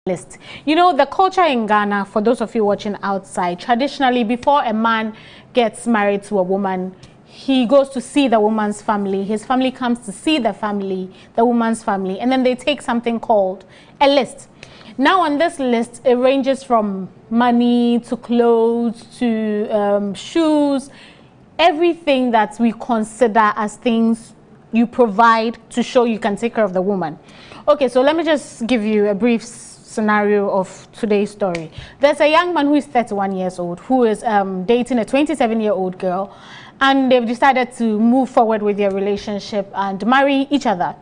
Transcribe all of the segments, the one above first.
list. You know, the culture in Ghana, for those of you watching outside, traditionally before a man gets married to a woman, he goes to see the woman's family. His family comes to see the family, the woman's family, and then they take something called a list. Now on this list, it ranges from money to clothes to shoes, everything that we consider as things you provide to show you can take care of the woman. Okay, so let me just give you a brief scenario of today's story. There's a young man who is 31 years old who is dating a 27-year-old girl, and they've decided to move forward with their relationship and marry each other.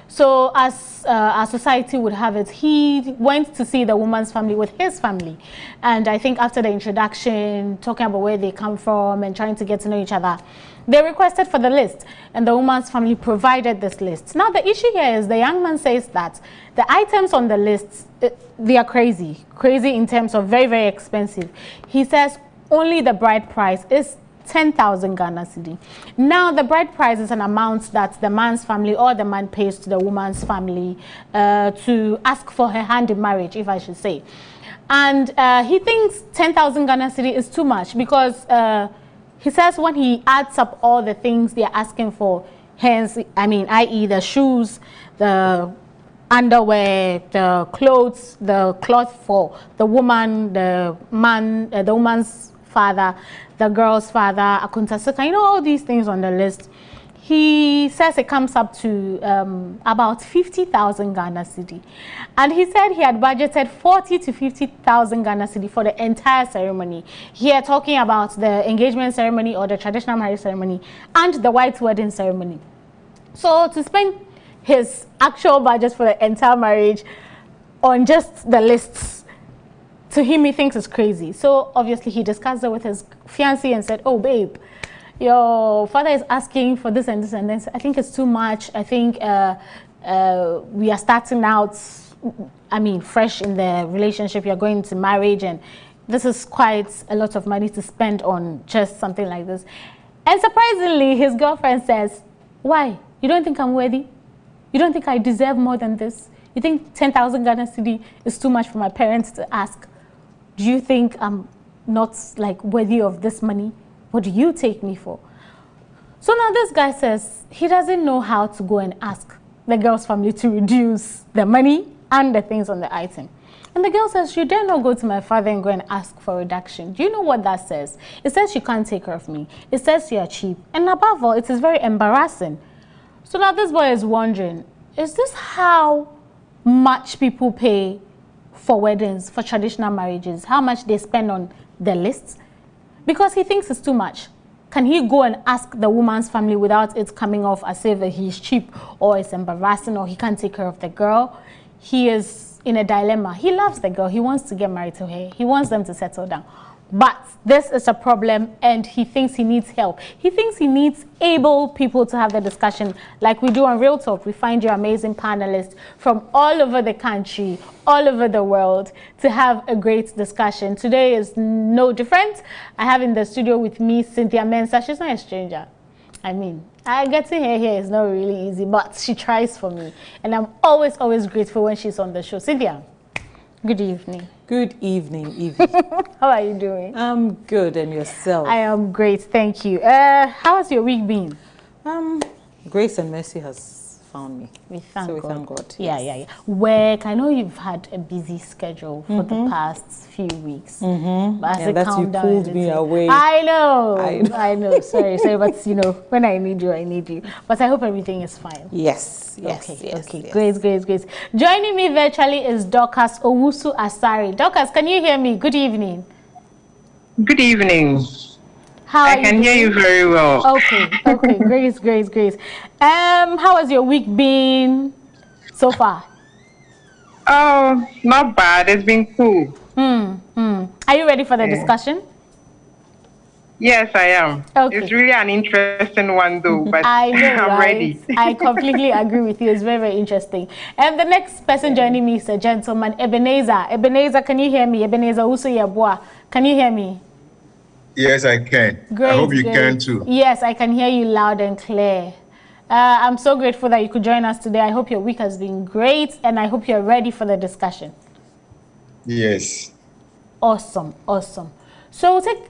So as our society would have it, he went to see the woman's family with his family. And I think after the introduction, talking about where they come from and trying to get to know each other, they requested for the list, and the woman's family provided this list. Now the issue here is the young man says that the items on the list, they are crazy in terms of very, very expensive. He says only the bride price is 10,000 Ghana cedi. Now the bride price is an amount that the man's family or the man pays to the woman's family to ask for her hand in marriage, if I should say. And he thinks 10,000 Ghana cedi is too much because he says when he adds up all the things they are asking for, hence, i.e. the shoes, the underwear, the clothes, the cloth for the woman, the man, the woman's father, the girl's father, akuntasika, you know, all these things on the list. He says it comes up to about 50,000 Ghana cedi. And he said he had budgeted 40 to 50,000 Ghana cedi for the entire ceremony. Here talking about the engagement ceremony or the traditional marriage ceremony and the white wedding ceremony. So to spend his actual budget for the entire marriage on just the lists, to him he thinks it's crazy. So obviously he discussed it with his fiancée and said, oh babe, your father is asking for this and this and this. I think it's too much. I think we are starting out, fresh in the relationship. You're going to marriage, and this is quite a lot of money to spend on just something like this. And surprisingly, his girlfriend says, why? You don't think I'm worthy? You don't think I deserve more than this? You think 10,000 Ghana cedi is too much for my parents to ask? Do you think I'm not like worthy of this money? What do you take me for? So now this guy says he doesn't know how to go and ask the girl's family to reduce the money and the things on the item. And the girl says, you dare not go to my father and go and ask for reduction. Do you know what that says? It says you can't take care of me. It says you are cheap. And above all, it is very embarrassing. So now this boy is wondering, is this how much people pay for weddings, for traditional marriages? How much they spend on the lists? Because he thinks it's too much. Can he go and ask the woman's family without it coming off as if he's cheap or it's embarrassing or he can't take care of the girl? He is in a dilemma. He loves the girl. He wants to get married to her. He wants them to settle down. But this is a problem, and he thinks he needs help. He thinks he needs able people to have the discussion like we do on Realtalk. We find your amazing panelists from all over the country, all over the world, to have a great discussion. Today is no different. I have in the studio with me Cynthia Mensah. She's not a stranger. Getting her here is not really easy, but she tries for me. And I'm always grateful when she's on the show. Cynthia, good evening. Good evening, Evie. How are you doing? I'm good, and yourself? I am great, thank you. How has your week been? Grace and mercy has found me. We thank God. Thank God. Yeah, yes. yeah. Work. I know you've had a busy schedule for the past few weeks. But as that you pulled me away. I know. Sorry, but you know, when I need you, I need you. But I hope everything is fine. Yes. Okay. Great. Joining me virtually is Dorcas Owusu Asari. Dorcas, can you hear me? Good evening. Good evening. I can hear you very well. Okay. Great. How has your week been so far? Oh, not bad. It's been cool. Are you ready for the discussion? Yes, I am. Okay. It's really an interesting one, though, but I know, I'm right? ready. I completely agree with you. It's very, very interesting. And the next person joining me is a gentleman, Ebenezer. Ebenezer, can you hear me? Ebenezer Uso Yabua. Can you hear me? Yes, I can. Great, I hope you can too. Yes, I can hear you loud and clear. I'm so grateful that you could join us today. I hope your week has been great, and I hope you're ready for the discussion. Yes. Awesome, awesome. So we'll take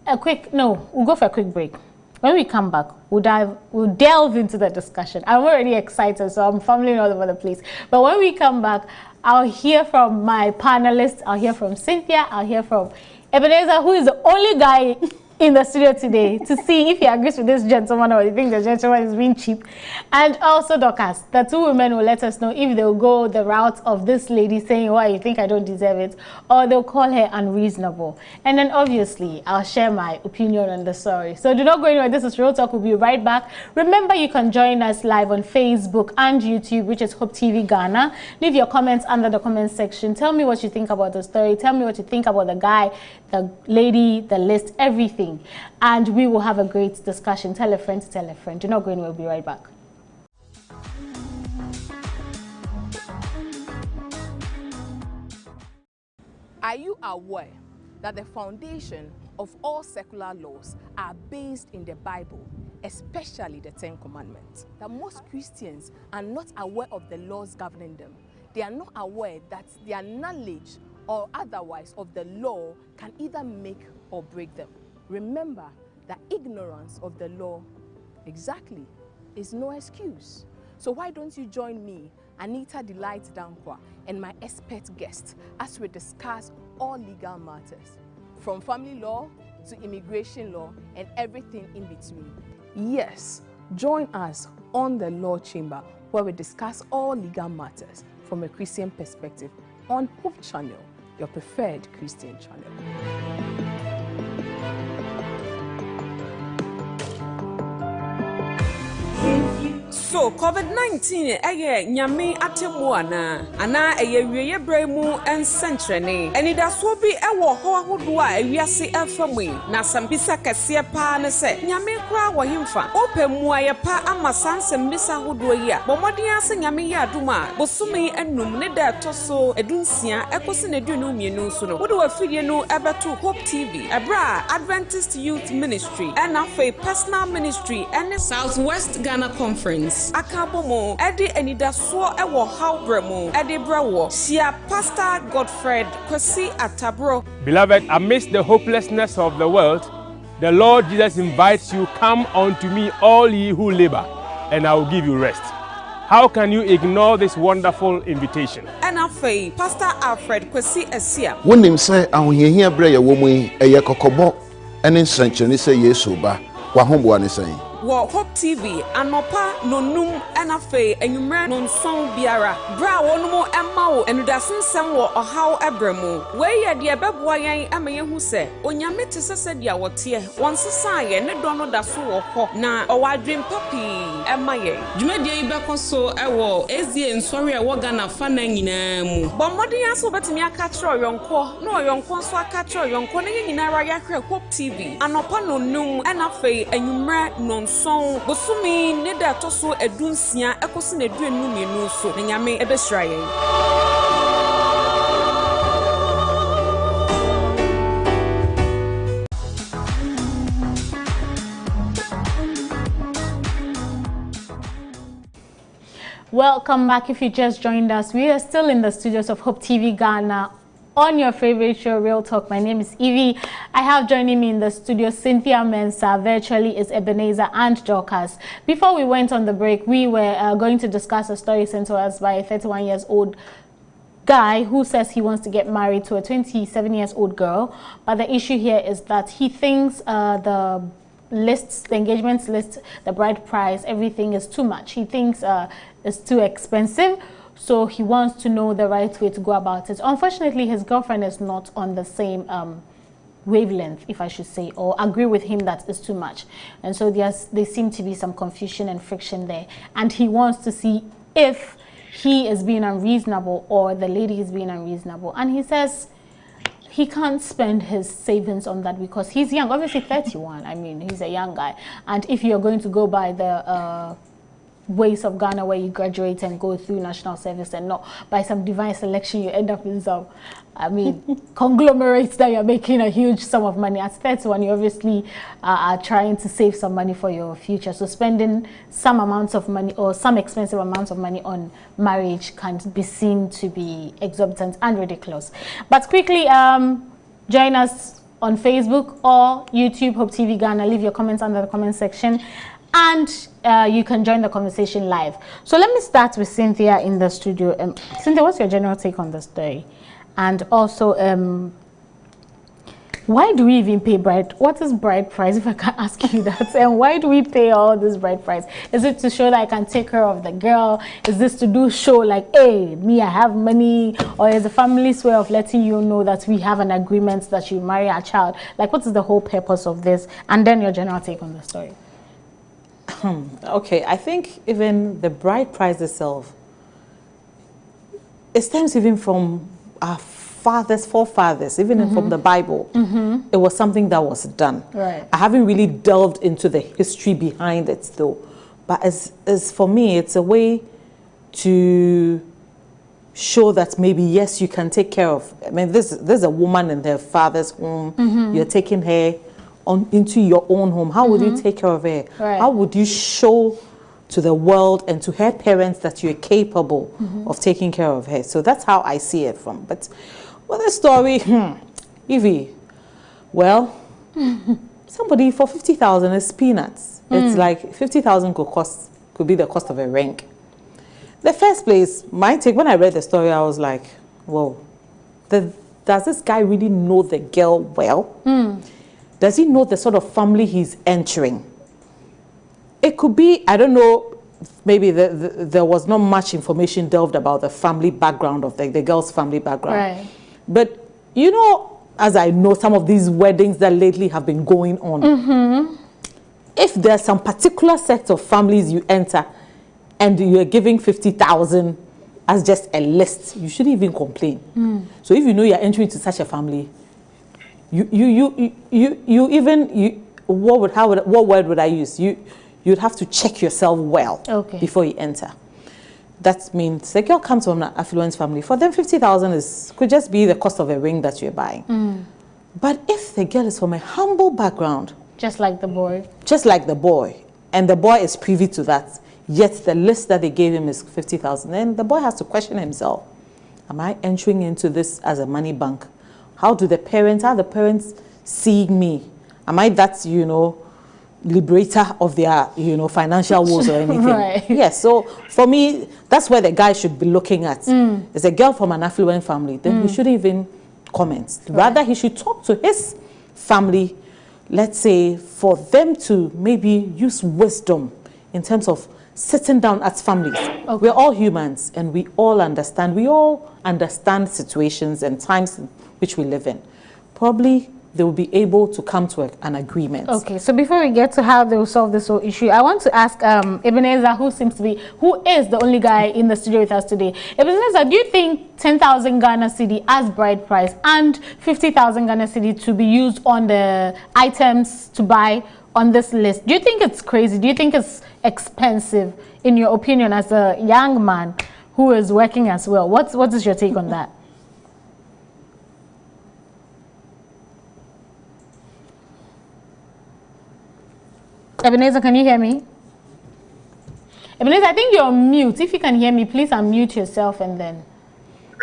a quick, no, we'll go for a quick break. When we come back, we'll delve into the discussion. I'm already excited, so I'm fumbling all over the place. But when we come back, I'll hear from my panelists. I'll hear from Cynthia. I'll hear from Ebenezer, who is the only guy in the studio today, to see if he agrees with this gentleman or he thinks the gentleman is being cheap. And also Dorcas, the two women will let us know if they'll go the route of this lady saying, why you think I don't deserve it, or they'll call her unreasonable. And then obviously I'll share my opinion on the story. So do not go anywhere. This is Real Talk. We'll be right back. Remember, you can join us live on Facebook and YouTube, which is Hope TV Ghana. Leave your comments under the comment section. Tell me what you think about the story. Tell me what you think about the guy, the lady, the list, everything. And we will have a great discussion. Tell a friend to tell a friend. Do not go anywhere. We'll be right back. Are you aware that the foundation of all secular laws are based in the Bible, especially the Ten Commandments? That most Christians are not aware of the laws governing them. They are not aware that their knowledge or otherwise of the law can either make or break them. Remember that ignorance of the law exactly is no excuse. So why don't you join me, Anita Delight Dankwa, and my expert guest as we discuss all legal matters, from family law to immigration law and everything in between. Yes, join us on the Law Chamber, where we discuss all legal matters from a Christian perspective on Hope Channel, your preferred Christian channel. So COVID-19 eye nyame atemu ana eye wieye bremu ensentrene enidaso bi ewo ho ahodo a ewiase afamui na sambisa kese pa ne se nyame kra wo himfa opemu ayepa amasanse mbisa ahodo yi a bomodin ase nyame ya aduma bosumi enum ne da toso edunsia ekosi ne dunu mienu so no wodo afidie no ebeto Hope TV ebra Adventist Youth Ministry and afa personal ministry and Southwest Ghana Conference akabomo edi enidaso ewo hawbremu edi brawo sia Pastor Godfred Kwesi Atabro. Beloved, amidst the hopelessness of the world, the Lord Jesus invites you, come unto me all ye who labor, and I will give you rest. How can you ignore this wonderful invitation? And afei Pastor Alfred Kwesi Asia. Wonim say ahohiahia bre ye wo mu eye kokobo ene nsankyene say Yesu ba wa homboa ne say. Wo Hope TV anopa nonum enafe enwumre nonson biara bra wonumo emma wo enudasunnsem wo ohaw ebremu we ye de beboa yen amaye hu se onyame te sese dia wote wonsesa ye ne do no da so wo ho na owadwen papi emma ye dwumadie ibekoso ewo ezie nsori e wo Ghana fa na nyina mu bomodin aso betimi aka kire yonko na oyonko so aka kire yonko na nyina ra ya hwe Hope TV anopa nonum enafe enwumre nonson bosumi ne da toso edunsia ekosi na duenu mienu so na nyame ebesra yen. Welcome back. If you just joined us, we are still in the studios of Hope TV Ghana on your favorite show, Real Talk. My name is Evie. I have joining me in the studio Cynthia Mensah, virtually is Ebenezer and Dorcas. Before we went on the break, we were going to discuss a story sent to us by a 31-year-old guy who says he wants to get married to a 27-year-old girl. But the issue here is that he thinks the lists, the engagements list, the bride price, everything is too much. He thinks it's too expensive. So he wants to know the right way to go about it. Unfortunately, his girlfriend is not on the same wavelength, if I should say, or agree with him that it's too much. And so there seem to be some confusion and friction there. And he wants to see if he is being unreasonable or the lady is being unreasonable. And he says he can't spend his savings on that because he's young, obviously 31. I mean, he's a young guy. And if you're going to go by the ways of Ghana where you graduate and go through national service and not by some divine selection you end up in some I mean, conglomerates that you're making a huge sum of money. At 31, you obviously are trying to save some money for your future. So spending some amounts of money or some expensive amounts of money on marriage can be seen to be exorbitant and ridiculous. But quickly, join us on Facebook or YouTube, Hope TV Ghana. Leave your comments under the comment section. And you can join the conversation live. So let me start with Cynthia in the studio. Cynthia, what's your general take on the story? And also, why do we even pay bride? What is bride price, if I can ask you that? And why do we pay all this bride price? Is it to show that I can take care of the girl? Is this to do show like, hey, me, I have money? Or is the family's way of letting you know that we have an agreement that you marry our child? Like, what is the whole purpose of this? And then your general take on the story. Okay, I think even the bride price itself, it stems even from our forefathers, even from the Bible. It was something that was done. Right. I haven't really delved into the history behind it though, but as for me, it's a way to show that maybe yes, you can take care of. I mean, this is a woman in their father's home. You're taking her into your own home. How would you take care of her? Right. How would you show to the world and to her parents that you're capable of taking care of her? So that's how I see it from. But with the story, Evie, well, somebody for 50,000 is peanuts. It's like 50,000 could be the cost of a ring. The first place, my take, when I read the story, I was like, whoa, does this guy really know the girl well? Does he know the sort of family he's entering? It could be, I don't know, maybe there was not much information delved about the family background of the girl's family background. Right. But, you know, as I know, some of these weddings that lately have been going on, if there's some particular set of families you enter and you're giving 50,000 as just a list, you shouldn't even complain. So if you know you're entering into such a family, what word would I use? You'd have to check yourself well before you enter. That means the girl comes from an affluent family. For them, 50,000 could just be the cost of a ring that you're buying. But if the girl is from a humble background, just like the boy, and the boy is privy to that, yet the list that they gave him is 50,000, then the boy has to question himself: am I entering into this as a money bank? How are the parents seeing me? Am I that, liberator of their, financial woes or anything? Right. Yes, so for me, that's where the guy should be looking at. Is a girl from an affluent family, then he shouldn't even comment. Rather, he should talk to his family, let's say, for them to maybe use wisdom in terms of sitting down as families. We're all humans and we all understand situations and times which we live in. Probably they will be able to come to an agreement. Okay, so before we get to how they will solve this whole issue, I want to ask Ebenezer, who is the only guy in the studio with us today. Ebenezer, do you think 10,000 Ghana cedi as bride price and 50,000 Ghana cedi to be used on the items to buy on this list, do you think it's crazy? Do you think it's expensive, in your opinion, as a young man who is working as well? What is your take on that? Ebenezer, can you hear me? Ebenezer, I think you're on mute. If you can hear me, please unmute yourself and then...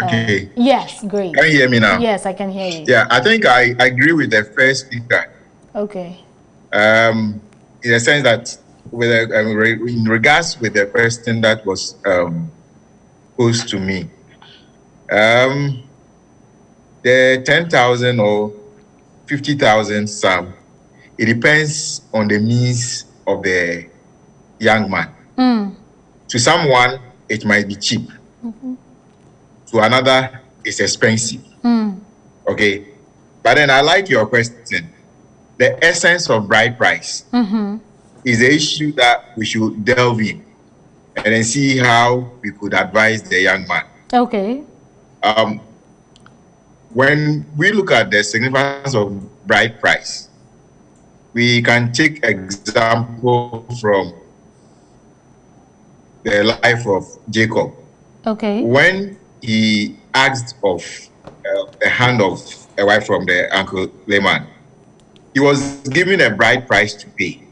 Okay. Yes, great. Can you hear me now? Yes, I can hear you. Yeah, I think I agree with the first speaker. Okay. In the sense that in regards with the person that was posed to me, the 10,000 or 50,000 sum, it depends on the means of the young man. To someone, it might be cheap. To another, it's expensive. Okay. But then I like your question. The essence of bride price is the issue that we should delve in and then see how we could advise the young man. Okay. When we look at the significance of bride price, we can take example from the life of Jacob. Okay. When he asked of a hand of a wife from the uncle layman, he was given a bride price to pay.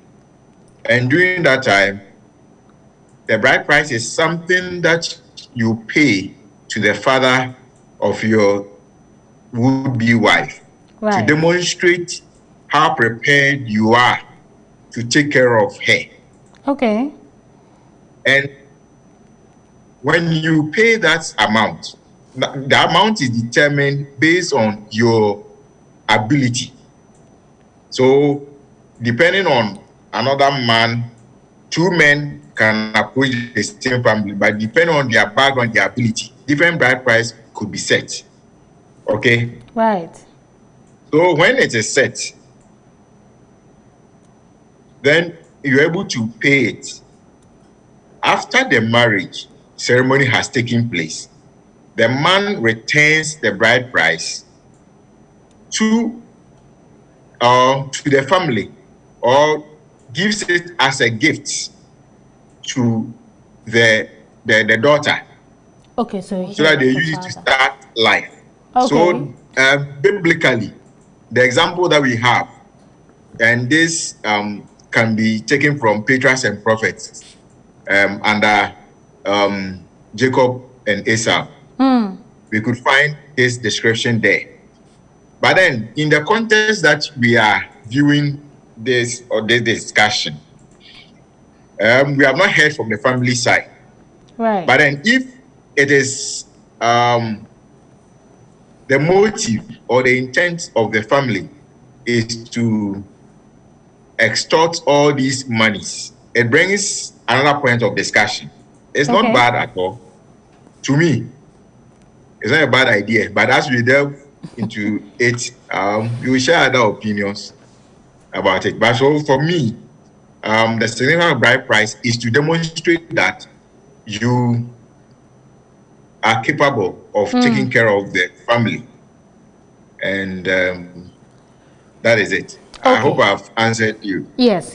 And during that time, the bride price is something that you pay to the father of your would-be wife to demonstrate how prepared you are to take care of her. Okay. And when you pay that amount, the amount is determined based on your ability. So, depending on another man, two men can approach the same family, but depending on their background, their ability, different bride price could be set. Okay? Right. So, when it is set, then you're able to pay it. After the marriage ceremony has taken place, the man returns the bride price to the family or gives it as a gift to the daughter. Okay, so that they use it to start life. Okay. So biblically, the example that we have, and this can be taken from Patriarchs and Prophets under Jacob and Esau. We could find this description there. But then, in the context that we are viewing this or this discussion, we have not heard from the family side. Right. But then, if it is the motive or the intent of the family is to extort all these monies, it brings another point of discussion. It's not bad at all. To me, it's not a bad idea. But as we delve into it, we will share other opinions about it. But so for me, the significant bride price is to demonstrate that you are capable of taking care of the family. And that is it. I hope I've answered you. Yes.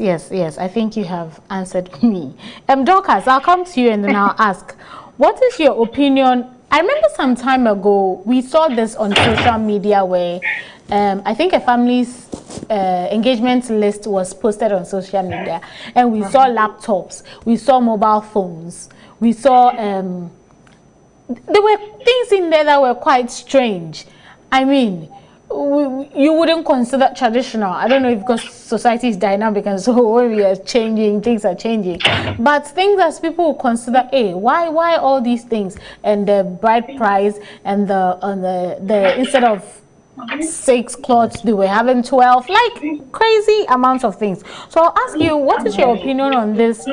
I think you have answered me. Dorcas, I'll come to you and then I'll ask, what is your opinion? I remember some time ago, we saw this on social media where I think a family's engagement list was posted on social media, and we saw laptops, we saw mobile phones, we saw there were things in there that were quite strange. I mean, you wouldn't consider traditional. I don't know if because society is dynamic and so when we are changing, things are changing. But things that people will consider, why all these things, and the bride price and the instead of 6 cloths they were having 12, like crazy amounts of things. So I'll ask you, what is your opinion on this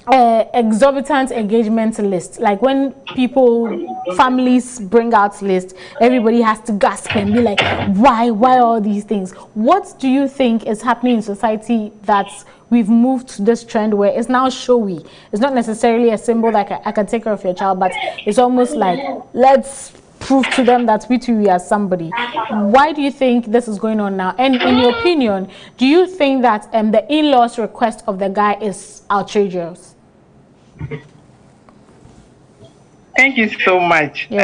exorbitant engagement list? Like when families bring out lists, everybody has to gasp and be like, why all these things? What do you think is happening in society that we've moved to this trend where it's now showy? It's not necessarily a symbol that I can take care of your child, but it's almost like, let's prove to them that we are somebody. Why do you think this is going on now? And in your opinion, do you think that the in-laws request of the guy is outrageous? Thank you so much. You're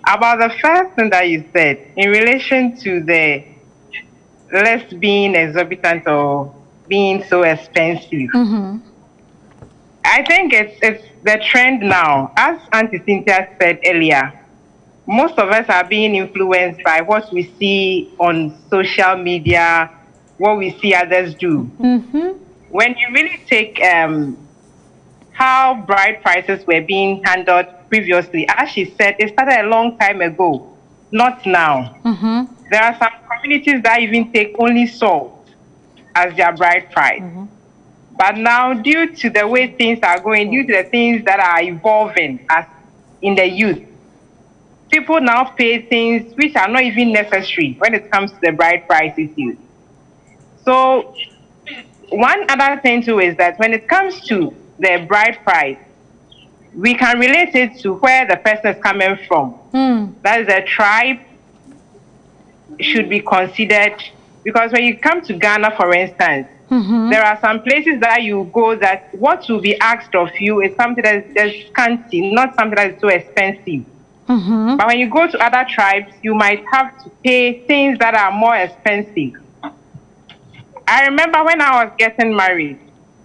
about the first thing that you said in relation to the less being exorbitant or being so expensive. I think it's the trend now. As Auntie Cynthia said earlier, most of us are being influenced by what we see on social media, what we see others do. When you really take how bride prices were being handled previously, as she said, it started a long time ago, not now. There are some communities that even take only salt as their bride price. But now, due to the way things are going, due to the things that are evolving as in the youth, people now pay things which are not even necessary when it comes to the bride price issues. So, one other thing too is that when it comes to the bride price, we can relate it to where the person is coming from. That is, a tribe should be considered, because when you come to Ghana, for instance, there are some places that you go that what will be asked of you is something that is scanty, not something that is so expensive. But when you go to other tribes, you might have to pay things that are more expensive. I remember when I was getting married,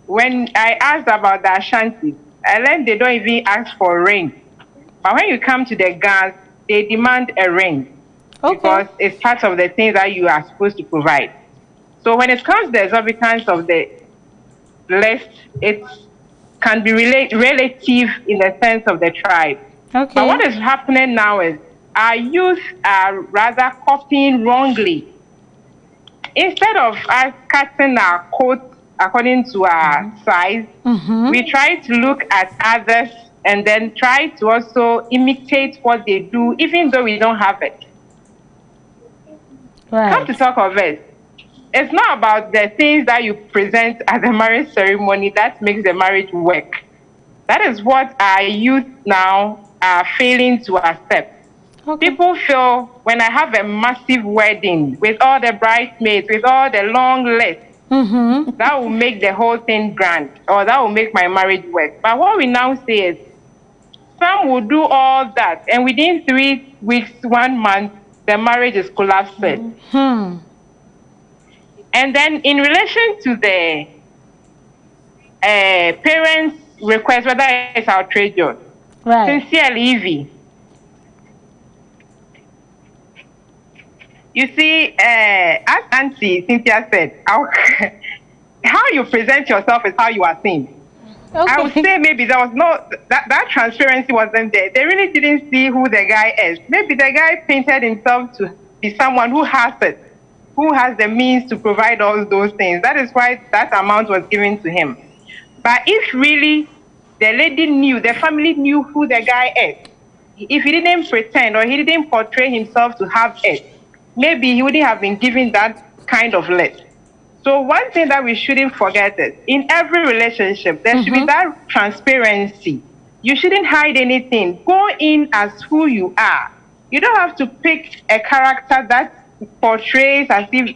when I asked about the Ashantis, I learned they don't even ask for ring. But when you come to the Ghans, they demand a ring because it's part of the things that you are supposed to provide. So when it comes to the exorbitance of the list, it can be relative in the sense of the tribe. But what is happening now is our youth are rather copying wrongly. Instead of us cutting our coats according to our size, we try to look at others and then try to also imitate what they do, even though we don't have it. Come to talk of it, it's not about the things that you present at the marriage ceremony that makes the marriage work. That is what our youth now are failing to accept. People feel when I have a massive wedding with all the bridesmaids, with all the long list, that will make the whole thing grand, or that will make my marriage work. But what we now say is, some will do all that, and within 3 weeks, 1 month, the marriage is collapsing. And then in relation to the parents' request, whether it's outrageous, sincerely, Evie, you see, as Auntie Cynthia said, how you present yourself is how you are seen. I would say maybe there was that transparency wasn't there. They really didn't see who the guy is. Maybe the guy painted himself to be someone who has it, who has the means to provide all those things. That is why that amount was given to him. But if really the lady knew, the family knew who the guy is, if he didn't pretend or he didn't portray himself to have it, maybe he wouldn't have been given that kind of list. So one thing that we shouldn't forget is, in every relationship, there should be that transparency. You shouldn't hide anything. Go in as who you are. You don't have to pick a character that portrays as if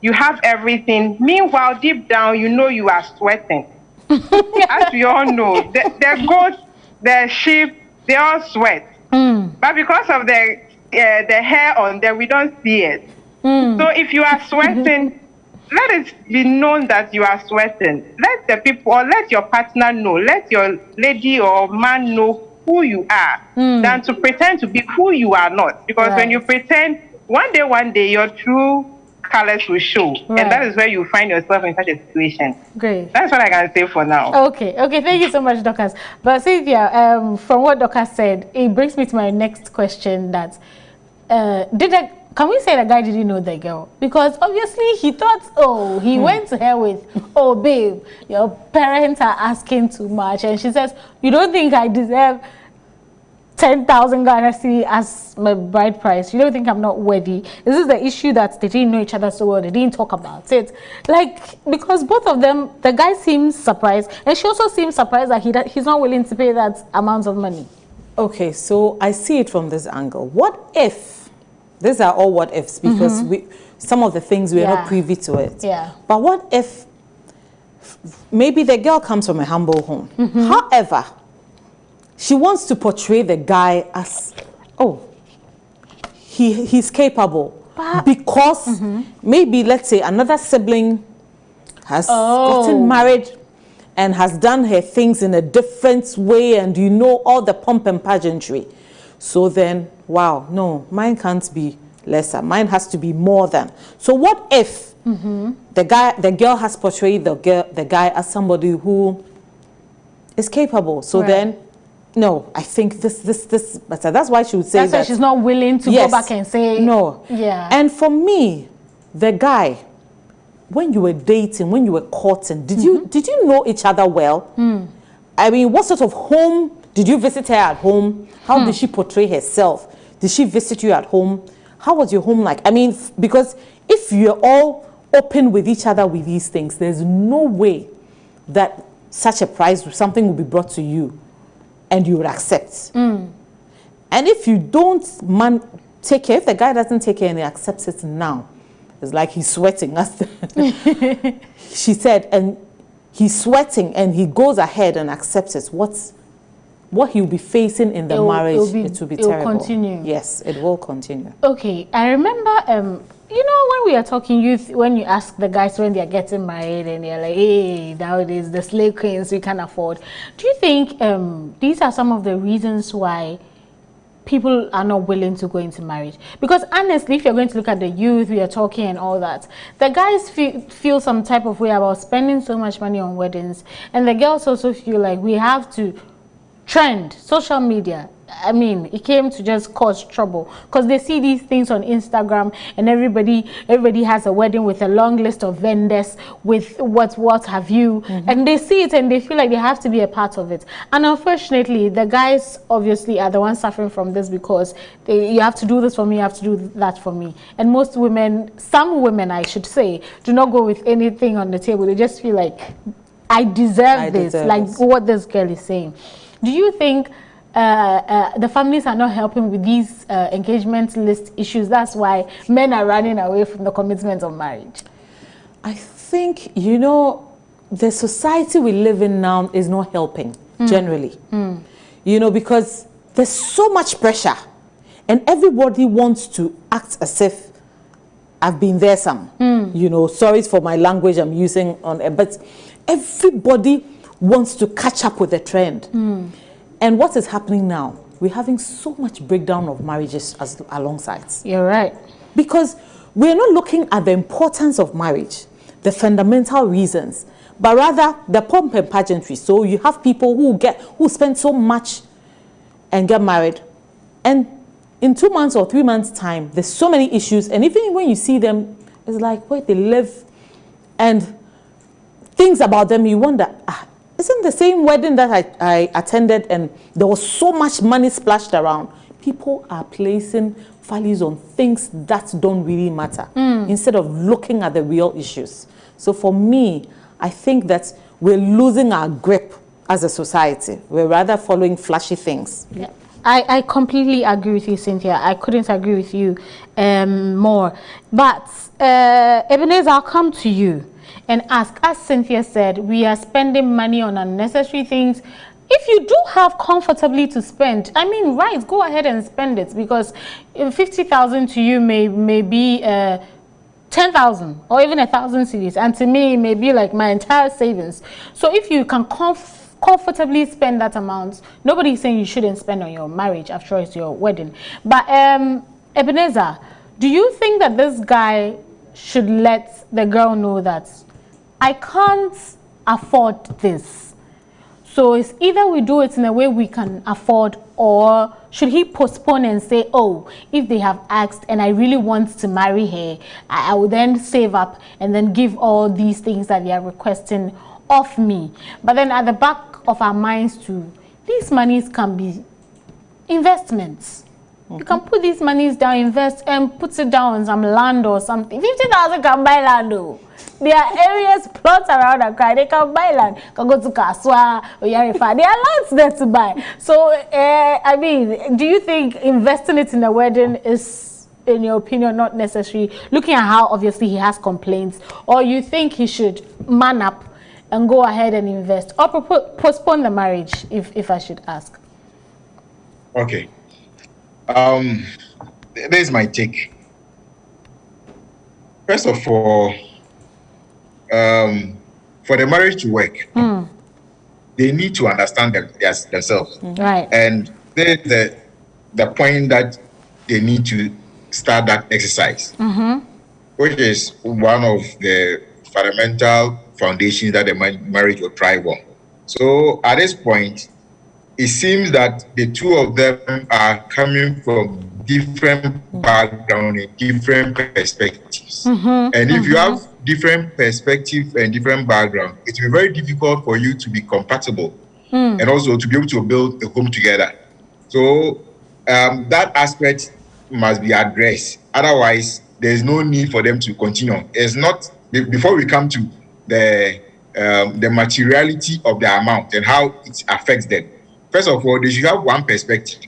you have everything. Meanwhile, deep down, you know you are sweating. As we all know, the goats, the sheep, they all sweat. But because of the hair on them, we don't see it. So if you are sweating, let it be known that you are sweating. Let the people, or let your partner know, let your lady or man know who you are, than to pretend to be who you are not. Because when you pretend, one day, your true colors will show. And that is where you find yourself in such a situation. Great. That's what I can say for now. Okay, thank you so much, Dorcas. But Cynthia, from what Dorcas said, it brings me to my next question that, can we say the guy didn't know the girl? Because obviously he thought, he went to her with, babe, your parents are asking too much. And she says, you don't think I deserve 10,000 Ghana cedi as my bride price? You don't think I'm not worthy? This is the issue that they didn't know each other so well. They didn't talk about it. Like, because both of them, the guy seems surprised. And she also seems surprised that he's not willing to pay that amount of money. Okay, so I see it from this angle. What if, these are all what ifs, because some of the things we are not privy to it. But what if maybe the girl comes from a humble home. However, she wants to portray the guy as, he's capable. Because maybe, let's say, another sibling has gotten married and has done her things in a different way, and you know all the pomp and pageantry. So then, wow, no, mine can't be lesser. Mine has to be more than. So what if the girl has portrayed the guy as somebody who is capable? So then, no, I think this better. That's why she would say that. That's why she's not willing to go back and say no. And for me, the guy, when you were dating, when you were courting, did you know each other well? I mean, what sort of home did you visit her at home? How did she portray herself? Did she visit you at home? How was your home like? I mean, because if you're all open with each other with these things, there's no way that such a price, something will be brought to you and you would accept. And if you don't take care, if the guy doesn't take care and he accepts it now, it's like he's sweating. She said, and he's sweating and he goes ahead and accepts it. what he'll be facing in the marriage, it will be terrible. It will continue. Yes, it will continue. Okay, I remember, you know, when we are talking youth, when you ask the guys when they are getting married and they're like, hey, nowadays the slave queens we can afford. Do you think these are some of the reasons why people are not willing to go into marriage? Because honestly, if you're going to look at the youth, we are talking and all that, the guys feel some type of way about spending so much money on weddings, and the girls also feel like we have to trend social media. I mean, it came to just cause trouble because they see these things on Instagram and everybody has a wedding with a long list of vendors with what have you, and they see it and they feel like they have to be a part of it. And unfortunately, the guys obviously are the ones suffering from this because you have to do this for me, you have to do that for me. And most women, some women I should say, do not go with anything on the table. They just feel like I deserve this, what this girl is saying. Do you think the families are not helping with these engagement list issues? That's why men are running away from the commitment of marriage. I think, you know, the society we live in now is not helping generally. You know, because there's so much pressure and everybody wants to act as if I've been there some. You know, sorry for my language I'm using on it, but everybody wants to catch up with the trend. And what is happening now? We're having so much breakdown of marriages alongside. You're right. Because we're not looking at the importance of marriage, the fundamental reasons, but rather the pomp and pageantry. So you have people who spend so much and get married, and in 2 months or 3 months time, there's so many issues, and even when you see them, it's like where they live and things about them, you wonder, isn't the same wedding that I attended and there was so much money splashed around? People are placing values on things that don't really matter instead of looking at the real issues. So for me, I think that we're losing our grip as a society. We're rather following flashy things. Yeah. I completely agree with you, Cynthia. I couldn't agree with you more. But Ebenezer, I'll come to you and ask, as Cynthia said, we are spending money on unnecessary things. If you do have comfortably to spend, I mean, right, go ahead and spend it, because 50,000 to you may be 10,000 or even 1,000 cedis, and to me it may be like my entire savings. So if you can comfortably spend that amount, nobody's saying you shouldn't spend on your marriage. After all, it's your wedding. But Ebenezer, do you think that this guy should let the girl know that I can't afford this? So it's either we do it in a way we can afford, or should he postpone and say, oh, if they have asked and I really want to marry her, I will then save up and then give all these things that they are requesting of me. But then at the back of our minds too, these monies can be investments. You can put these monies down, invest, and put it down on some land or something. 50,000 can buy land though. There are areas, plots around Accra, they can buy land. Can go to Kaswa or Yarifa. There are lands there to buy. So, I mean, do you think investing it in a wedding is, in your opinion, not necessary? Looking at how obviously he has complaints, or you think he should man up and go ahead and invest, or postpone the marriage, if I should ask? Okay. There's my take. First of all, for the marriage to work, they need to understand themselves. Right. And there's the point that they need to start that exercise, which is one of the fundamental foundations that the marriage will thrive on. So at this point, it seems that the two of them are coming from different backgrounds and different perspectives. And if you have different perspectives and different background, it will be very difficult for you to be compatible and also to be able to build a home together. So that aspect must be addressed. Otherwise, there's no need for them to continue. It's not, before we come to the materiality of the amount and how it affects them. First of all, they should have one perspective.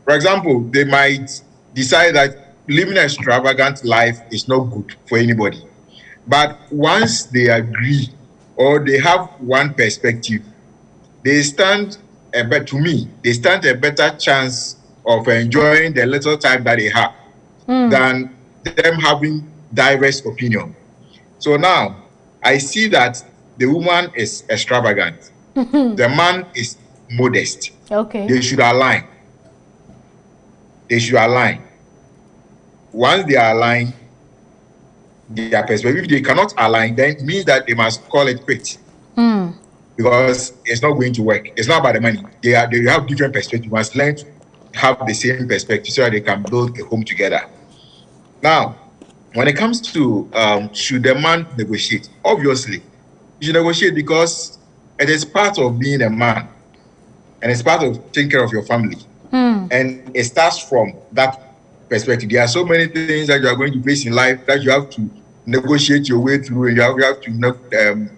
For example, they might decide that living an extravagant life is not good for anybody. But once they agree or they have one perspective, they stand to me, they stand a better chance of enjoying the little time that they have than them having diverse opinion. So now I see that the woman is extravagant. The man is modest. Okay. They should align. They should align. Once they are aligned, their perspective, if they cannot align, then it means that they must call it quits. Because it's not going to work. It's not about the money. They have different perspectives. You must learn to have the same perspective so that they can build a home together. Now, when it comes to should the man negotiate? Obviously, you should negotiate because it is part of being a man and it's part of taking care of your family. And it starts from that perspective. There are so many things that you are going to face in life that you have to negotiate your way through, and you have to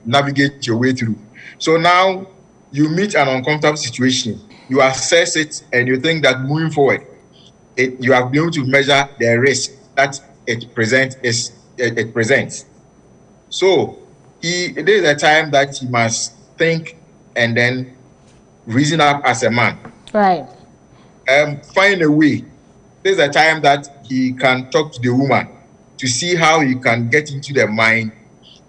navigate your way through. So now you meet an uncomfortable situation, you assess it, and you think that moving forward, you have been able to measure the risk that it presents. So there is a time that he must think and then reason up as a man. Right. Find a way. There's a time that he can talk to the woman to see how he can get into their mind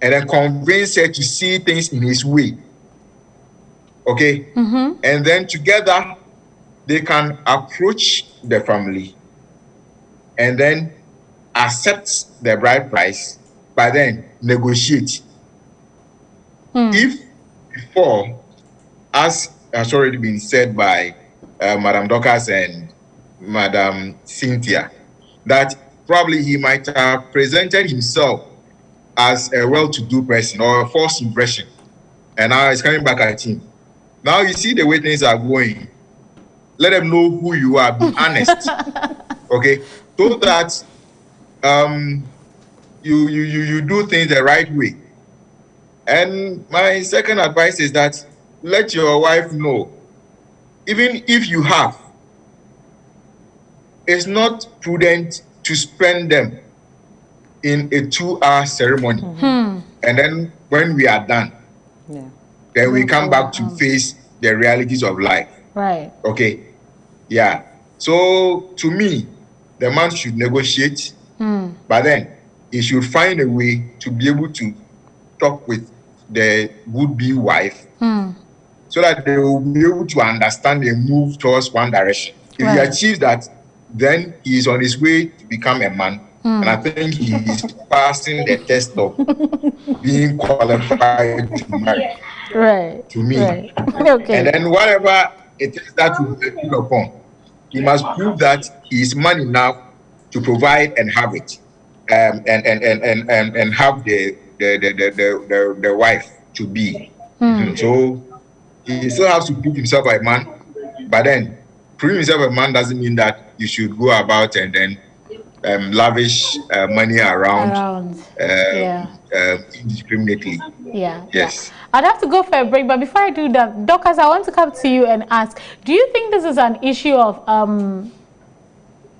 and then convince her to see things in his way. Okay? And then together, they can approach the family and then accept the bride price, but then negotiate. If before, as has already been said by Madam Dorcas and Madam Cynthia, that probably he might have presented himself as a well-to-do person or a false impression, and now it's coming back at him. Now you see the way things are going. Let them know who you are. Be honest, okay? So that you do things the right way. And my second advice is that let your wife know, even if you have, it's not prudent to spend them in a 2-hour ceremony. And then when we are done, then we come back to face the realities of life. Right. Okay. Yeah. So to me, the man should negotiate, but then he should find a way to be able to talk with the would-be wife so that they will be able to understand and move towards one direction. If he achieves that, then he is on his way to become a man. And I think he is passing the test of being qualified to marry. Right. To me. Right. Okay. And then whatever it is that will be agreed upon, he must prove that he is man enough to provide and have it, and have the wife to be. So he still has to prove himself a man, but then proving himself a man doesn't mean that you should go about and then lavish money around indiscriminately. Yeah. Yes. I'd have to go for a break, but before I do that, Dorcas, I want to come to you and ask, do you think this is an issue of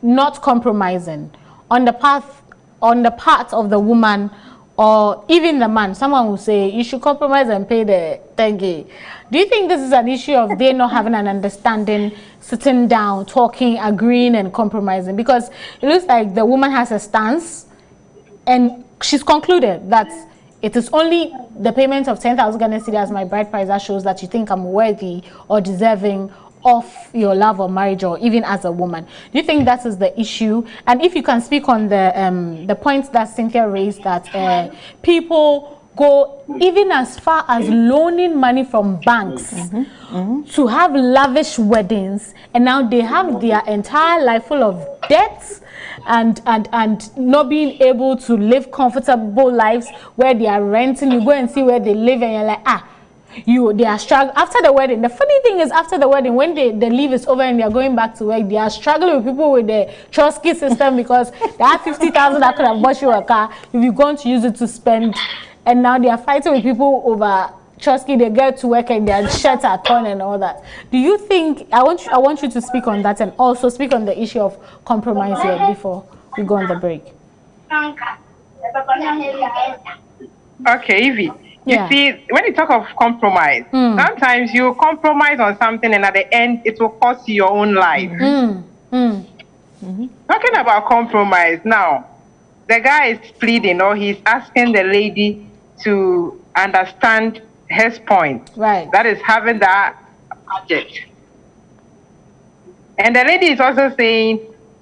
not compromising on the part of the woman or even the man? Someone will say you should compromise and pay the 10K. Do you think this is an issue of they not having an understanding, sitting down, talking, agreeing and compromising? Because it looks like the woman has a stance and she's concluded that it is only the payment of 10,000 Ghana cedi as my bride price that shows that you think I'm worthy or deserving of your love or marriage, or even as a woman. Do you think that is the issue? And if you can speak on the points that Cynthia raised, that people go even as far as loaning money from banks to have lavish weddings, and now they have their entire life full of debts and not being able to live comfortable lives where they are renting. You go and see where they live and you're like, they are struggling after the wedding. The funny thing is, after the wedding, when the leave is over and they are going back to work, they are struggling with people with the Trotsky system because they have 50,000 that could have bought you a car if you're going to use it to spend, and now they are fighting with people over Trotsky. They get to work and their shirts are torn and all that. Do you think, I want you to speak on that and also speak on the issue of compromise here before we go on the break. Okay, Evie. Yeah. You see, when you talk of compromise, sometimes you compromise on something and at the end it will cost you your own life. Talking about compromise now, the guy is pleading or he's asking the lady to understand his point. Right. That is having that budget. And the lady is also saying,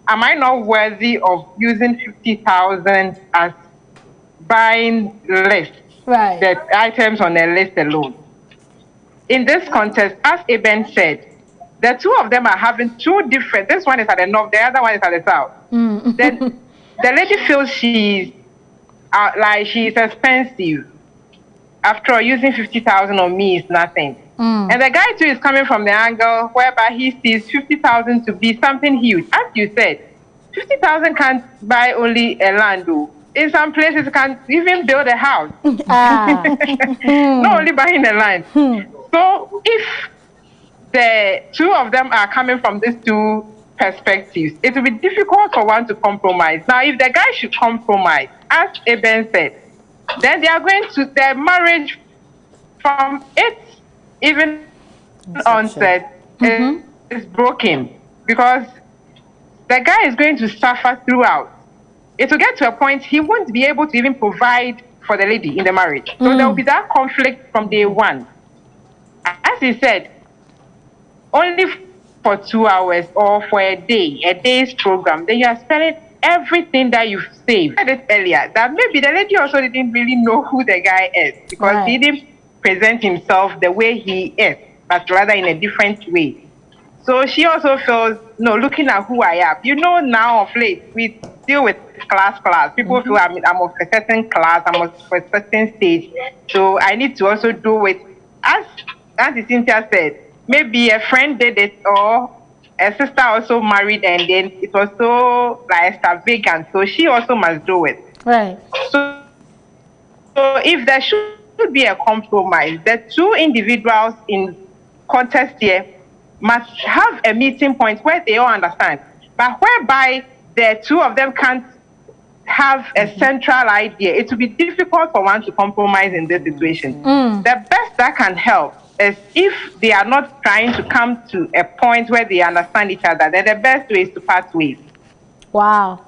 am I not worthy of using 50,000 as buying list, Right. the items on the list alone? In this context, as Eben said, the two of them are having two different, this one is at the north, the other one is at the south. Then the lady feels she's like she's expensive. After all, using 50,000 on me is nothing. And the guy too is coming from the angle whereby he sees 50,000 to be something huge. As you said, 50,000 can't buy only a land. In some places, it can even build a house. Not only buying the land. So if the two of them are coming from these two perspectives, it will be difficult for one to compromise. Now, if the guy should compromise, as Eben said, then they are going to their marriage from its even onset is broken because the guy is going to suffer throughout. It will get to a point he won't be able to even provide for the lady in the marriage. So there will be that conflict from day one. As he said, only for 2 hours or for a day's program, then you are spending everything that you've saved. I said it earlier that maybe the lady also didn't really know who the guy is because he didn't present himself the way he is, but rather in a different way. So she also feels, no, looking at who I am. You know, now of late, we deal with class. People feel I'm of a certain class, I'm of a certain stage. So I need to also do it. As Auntie Cynthia said, maybe a friend did it or a sister also married and then it was so like extravagant. So she also must do it. Right. So if there should be a compromise, the two individuals in contest here must have a meeting point where they all understand, but whereby the two of them can't have a central idea. It will be difficult for one to compromise in this situation. The best that can help is if they are not trying to come to a point where they understand each other, then the best way is to part ways. Wow.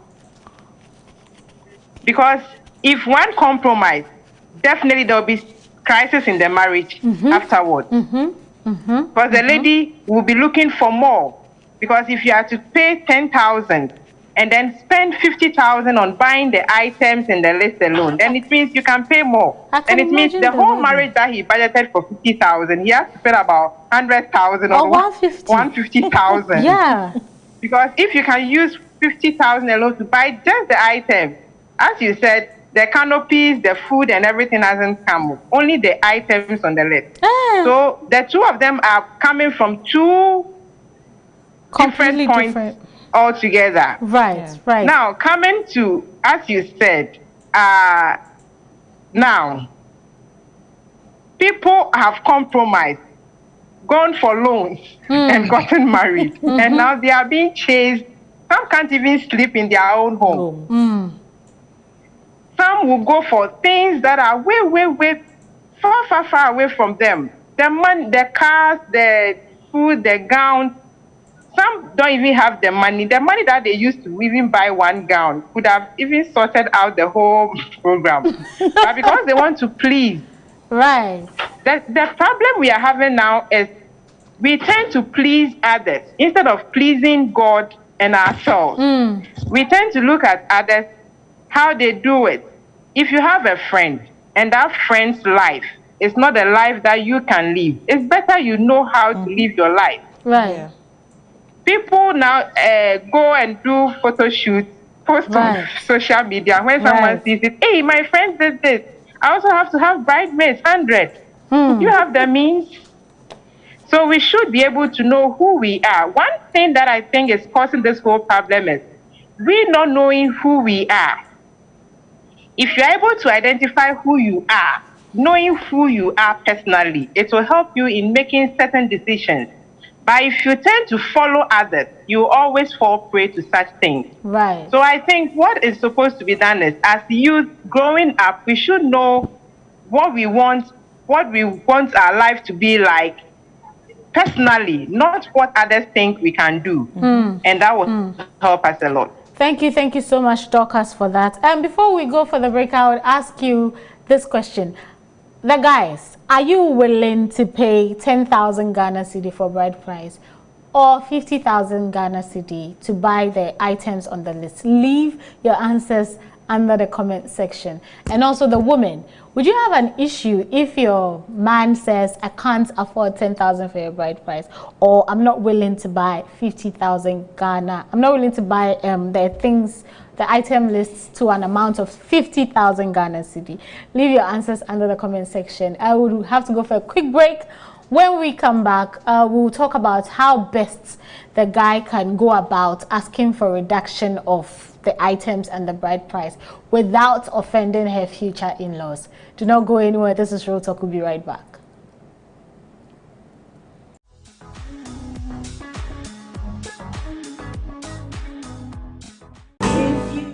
Because if one compromise, definitely there will be crisis in the marriage afterwards. Because the lady will be looking for more. Because if you are to pay 10,000 and then spend 50,000 on buying the items in the list alone, then it means you can pay more. And it means the whole marriage that he budgeted for 50,000, he has to spend about 100,000 or 150,000. Yeah. Because if you can use 50,000 alone to buy just the items, as you said, the canopies, the food, and everything hasn't come. Only the items on the list. So the two of them are coming from two different points altogether. Right, right. Now, coming to, as you said, now, people have compromised, gone for loans, and gotten married. And now they are being chased. Some can't even sleep in their own home. Some will go for things that are way, far away from them. The money, the cars, the food, the gowns. Some don't even have the money. The money that they used to even buy one gown could have even sorted out the whole program. But because they want to please. Right. The problem we are having now is we tend to please others instead of pleasing God and ourselves. We tend to look at others, how they do it. If you have a friend and that friend's life is not a life that you can live, it's better you know how to live your life. Right. Yeah. People now go and do photo shoots, post on social media. When someone sees it, hey, my friend did this. I also have to have bridesmaids, 100. You have the means. So we should be able to know who we are. One thing that I think is causing this whole problem is we not knowing who we are. If you're able to identify who you are, knowing who you are personally, it will help you in making certain decisions. But if you tend to follow others, you always fall prey to such things. Right. So I think what is supposed to be done is, as youth growing up, we should know what we want our life to be like personally, not what others think we can do. And that will help us a lot. Thank you so much, Dorcas, for that. And before we go for the break, I would ask you this question. The guys, are you willing to pay 10,000 Ghana cedi for bride price or 50,000 Ghana cedi to buy the items on the list? Leave your answers under the comment section. And also the woman, would you have an issue if your man says, I can't afford 10,000 for your bride price, or I'm not willing to buy 50,000 Ghana, I'm not willing to buy the item lists to an amount of 50,000 Ghana cedi? Leave your answers under the comment section. I would have to go for a quick break. When we come back, we'll talk about how best the guy can go about asking for reduction of the items and the bride price without offending her future in-laws. Do not go anywhere. This is Real Talk. We'll be right back.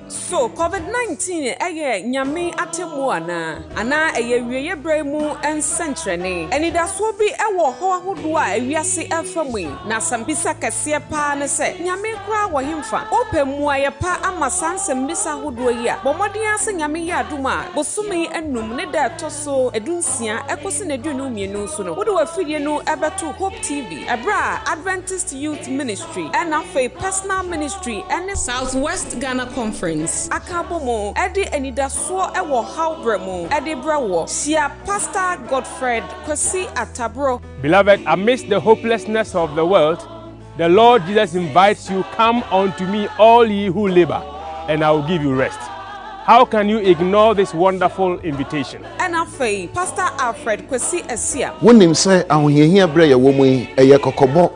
So COVID-19 eye nyame atemu ana eye wieye bremu ensentrene enidaso bi ewo ho ahodo a ewiase afamui na sambisa kese pa ne se nyame kura wo himfa opemu aye pa ama sansem bisa ahodo yi a bomodin ase nyame ya aduma bosumi enum ne da toso edunsia ekosi na duonu mienu so no wo de wafidie no ebeto Hope TV ebra Adventist Youth Ministry and afa personal ministry and Southwest Ghana Conference akabomo edi enidaso ewo hawbremu edi brewo sia Pastor Godfred Kwesi Atabro. Beloved, amidst the hopelessness of the world, the Lord Jesus invites you, come unto me all ye who labor, and I will give you rest. How can you ignore this wonderful invitation? And afa Pastor Alfred Kwesi Asia. Wonim say ahohiahia bre ye wo mu eye kokobo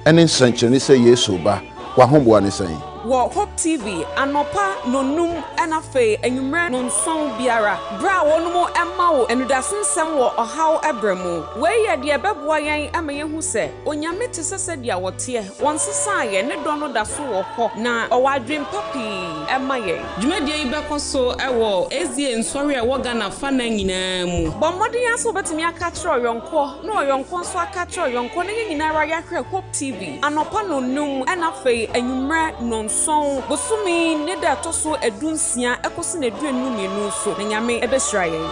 ene nsankyene say Yesu ba kwa homboa ne say. Wo Hope TV anopa nonum enafe enwumre nonson biara bra wonumo emma wo enudansensem wo ohaw ebremu we ye de beboa yen amaye hu se onyame te sese dia wote wonsesa ye ne do no da so wo ho na owadwen papi emma ye dwumadie yi bekoso ewo ezie nsori e wo Ghana fa na nyina mu bomodin aso betimi aka kire yonko na oyonko so aka kire yonko ne nyina ra ya hwe Hope TV anopa nonum enafe enwumre non son bosumi ne da toso edunsia ekosi na duenu mienu so na nyame ebesra yen.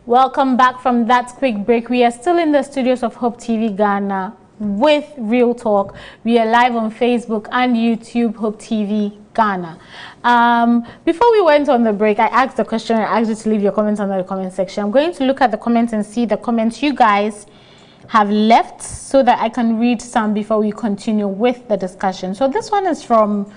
Welcome back from that quick break. We are still in the studios of Hope TV Ghana with Real Talk. We are live on Facebook and YouTube, Hope TV Ghana. Before we went on the break, I asked the question. I asked you to leave your comments under the comment section. I'm going to look at the comments and see the comments you guys have left so that I can read some before we continue with the discussion. So this one is from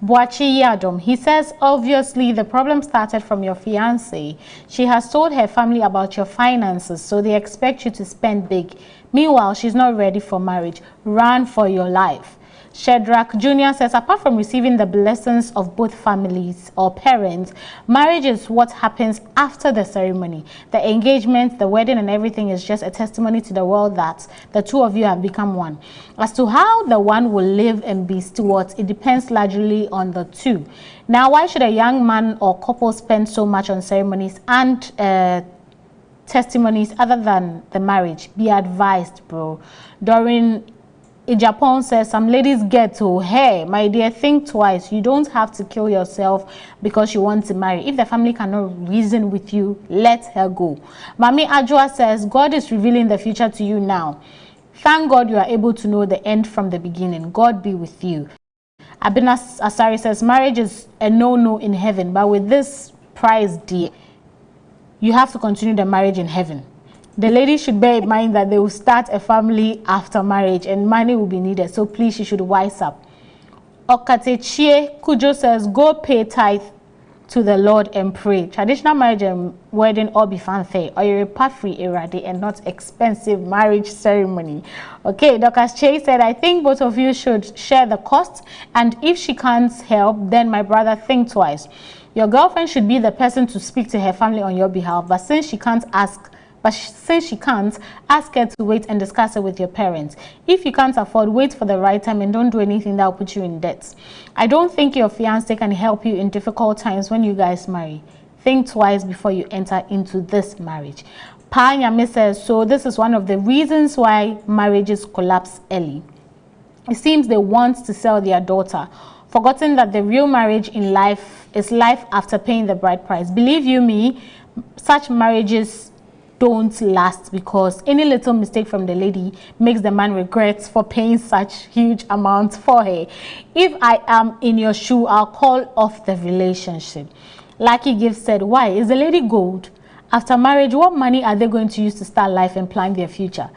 Boachi Yadom. He says, obviously the problem started from your fiancée. She has told her family about your finances, so they expect you to spend big. Meanwhile, she's not ready for marriage. Run for your life. Shedrack Jr. says, apart from receiving the blessings of both families or parents, marriage is what happens after the ceremony. The engagement, the wedding and everything is just a testimony to the world that the two of you have become one. As to how the one will live and be stewards, it depends largely on the two. Now, why should a young man or couple spend so much on ceremonies and testimonies other than the marriage, be advised, bro. During Japan says some ladies get to, hey, my dear, think twice. You don't have to kill yourself because you want to marry. If the family cannot reason with you, let her go. Mami Ajwa says, God is revealing the future to you now. Thank God you are able to know the end from the beginning. God be with you. Abinas Asari says, marriage is a no-no in heaven, but with this price, dear, you have to continue the marriage in heaven. The lady should bear in mind that they will start a family after marriage and money will be needed. So please, she should wise up. Okatechie Kujo says, go pay tithe to the Lord and pray. Traditional marriage and wedding all be fanfare, or you're free eradi and not expensive marriage ceremony. Okay, Dr. Che said, I think both of you should share the cost, and if she can't help, then my brother, think twice. Your girlfriend should be the person to speak to her family on your behalf, but since she can't, ask her to wait and discuss it with your parents. If you can't afford, wait for the right time and don't do anything that will put you in debt. I don't think your fiancé can help you in difficult times when you guys marry. Think twice before you enter into this marriage. Panyame says, so this is one of the reasons why marriages collapse early. It seems they want to sell their daughter, forgotten that the real marriage in life is life after paying the bride price. Believe you me, such marriages don't last because any little mistake from the lady makes the man regret for paying such huge amounts for her. If I am in your shoe, I'll call off the relationship. Lucky Gift said, why? Is the lady gold? After marriage, what money are they going to use to start life and plan their future?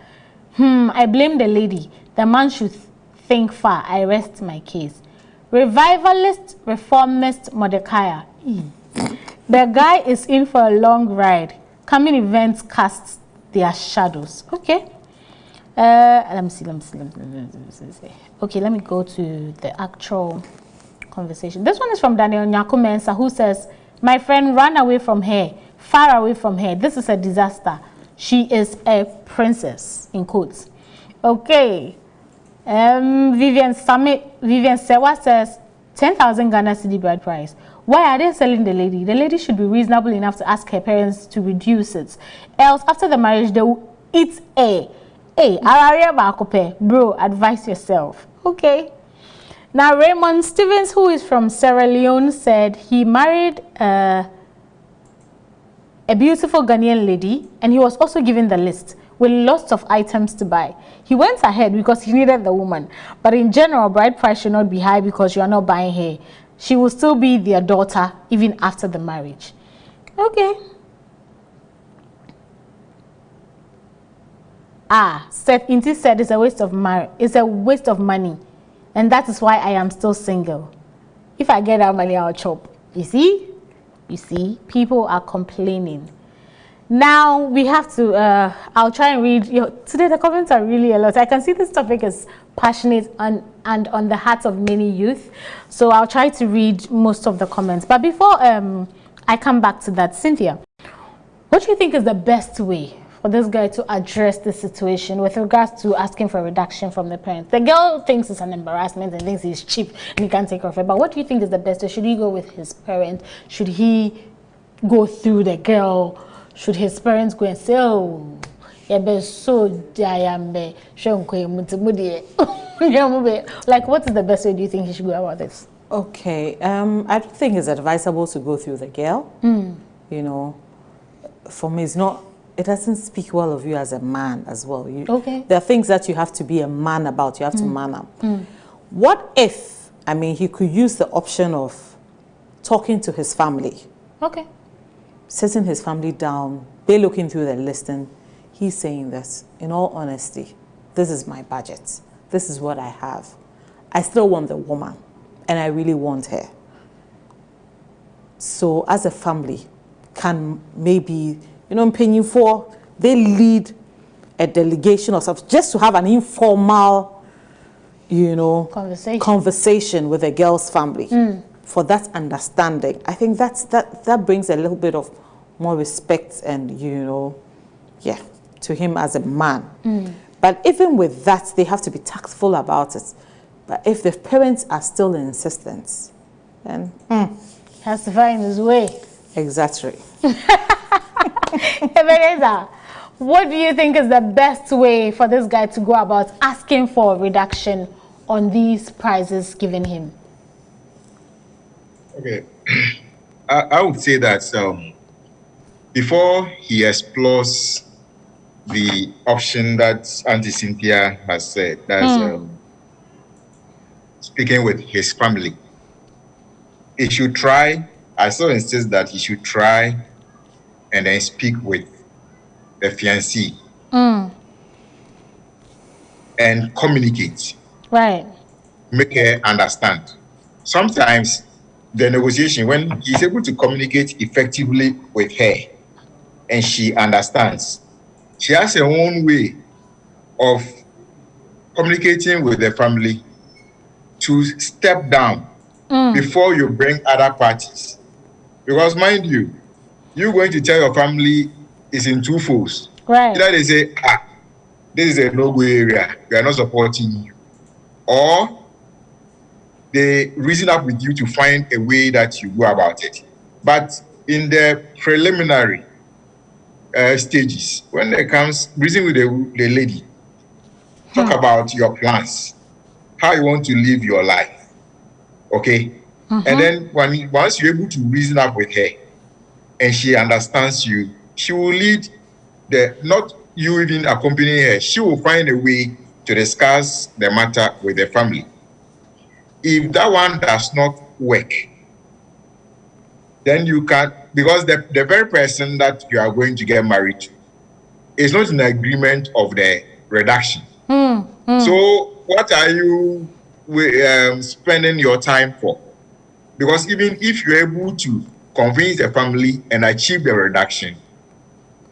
I blame the lady. The man should think far. I rest my case. Revivalist, reformist Mordecai. The guy is in for a long ride. Coming events cast their shadows. Okay. Let me see. Okay, let me go to the actual conversation. This one is from Daniel Nyakumensa, who says, my friend, run away from her, far away from her. This is a disaster. She is a princess, in quotes. Okay. Vivian Sewa says, 10,000 Ghana cedi bride price. Why are they selling the lady? The lady should be reasonable enough to ask her parents to reduce it. Else, after the marriage, they will eat a. Bro, advise yourself. Okay. Now, Raymond Stevens, who is from Sierra Leone, said he married a beautiful Ghanaian lady, and he was also given the list with lots of items to buy. He went ahead because he needed the woman. But in general, bride price should not be high because you are not buying her. She will still be their daughter even after the marriage. Okay. Seth Inti said it's a waste of money. And that is why I am still single. If I get that money, I'll chop. You see, people are complaining. Now we have to, I'll try and read. Today the comments are really a lot. I can see this topic is passionate and on the hearts of many youth. So I'll try to read most of the comments. But before I come back to that, Cynthia, what do you think is the best way for this guy to address the situation with regards to asking for a reduction from the parents? The girl thinks it's an embarrassment and thinks he's cheap and he can't take care of it. But what do you think is the best way? Should he go with his parents? Should he go through the girl? Should his parents go and say, oh, like, what is the best way do you think he should go about this? Okay, I don't think it's advisable to go through the girl. You know, for me, it doesn't speak well of you as a man as well. Okay. There are things that you have to be a man about. You have to man up. What if, I mean, he could use the option of talking to his family. Okay. Sitting his family down, they're looking through the listing. He's saying this, in all honesty, this is my budget. This is what I have. I still want the woman, and I really want her. So as a family, can maybe, paying for, they lead a delegation or something, just to have an informal, conversation with the girl's family. For that understanding. I think that brings a little bit of more respect and, to him as a man. But even with that, they have to be tactful about it. But if the parents are still insistent, then has to find his way. Exactly. Ebenezer, what do you think is the best way for this guy to go about asking for a reduction on these prices given him? Okay. I would say that before he explores the option that Auntie Cynthia has said, that's speaking with his family, he should try, I still insist that he should try and then speak with the fiancé and communicate. Right. Make her understand. Sometimes the negotiation, when he's able to communicate effectively with her and she understands, she has her own way of communicating with the family to step down before you bring other parties. Because mind you, you're going to tell your family is in two folds. Right. Either they say, this is a no-go area, we are not supporting you. Or they reason up with you to find a way that you go about it. But in the preliminary stages, when it comes, reason with the lady, talk about your plans, how you want to live your life, okay? And then once you're able to reason up with her and she understands you, she will lead not you even accompanying her, she will find a way to discuss the matter with the family. If that one does not work, then you can, because the very person that you are going to get married to is not in agreement of the reduction. So what are you spending your time for? Because even if you're able to convince the family and achieve the reduction,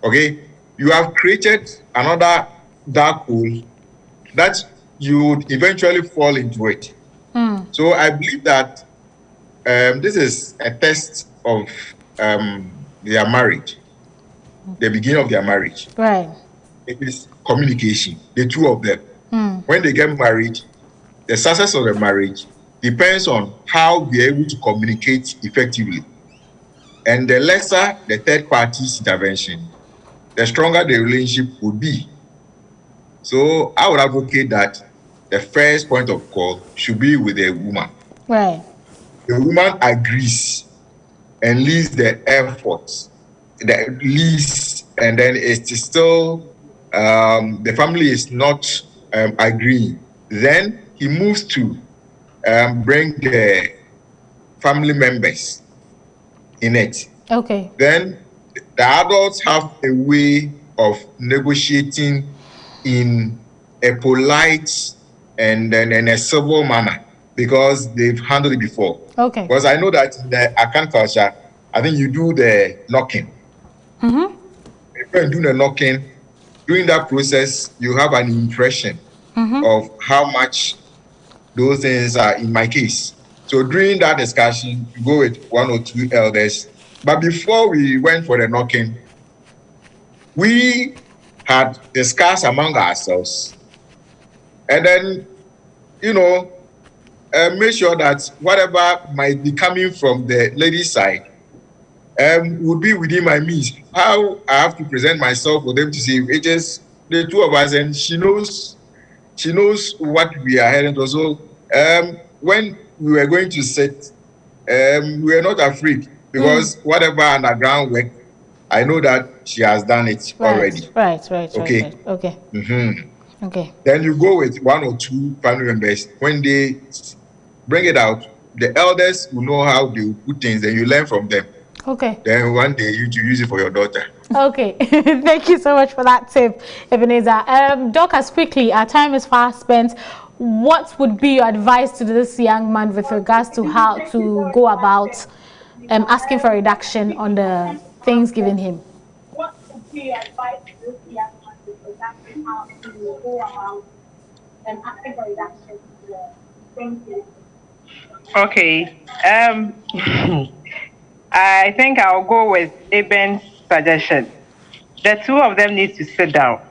okay, you have created another dark hole that you would eventually fall into it. So I believe that this is a test of their marriage, the beginning of their marriage. Right. It is communication, the two of them. When they get married, the success of the marriage depends on how they're able to communicate effectively. And the lesser the third party's intervention, the stronger the relationship would be. So I would advocate that the first point of call should be with the woman. Right. The woman agrees and leads the efforts, and then it's still the family is not agreeing. Then he moves to bring the family members in it. Okay. Then the adults have a way of negotiating in a polite and then in a civil manner because they've handled it before. Okay. Because I know that in the Akan culture, I think you do the knocking. If you're doing the knocking, during that process, you have an impression of how much those things are in my case. So during that discussion, you go with one or two elders. But before we went for the knocking, we had discussed among ourselves. And then, make sure that whatever might be coming from the lady's side would be within my means. How I have to present myself for them to see it is the two of us, and she knows what we are heading to. So when we were going to sit, we were not afraid because whatever underground work, I know that she has done it already. Right. Okay. Okay. Okay. Then you go with one or two family members. When they bring it out, the elders will know how they will put things, and you learn from them. Okay. Then one day you use it for your daughter. Okay. Thank you so much for that tip, Ebenezer. Dorcas, quickly, our time is fast spent. What would be your advice to this young man with regards to how to go about asking for a reduction on the things given him? What would be your advice to this young man with regards to how to go about asking for a reduction to the things given him? Okay. I think I'll go with Eben's suggestion. The two of them need to sit down.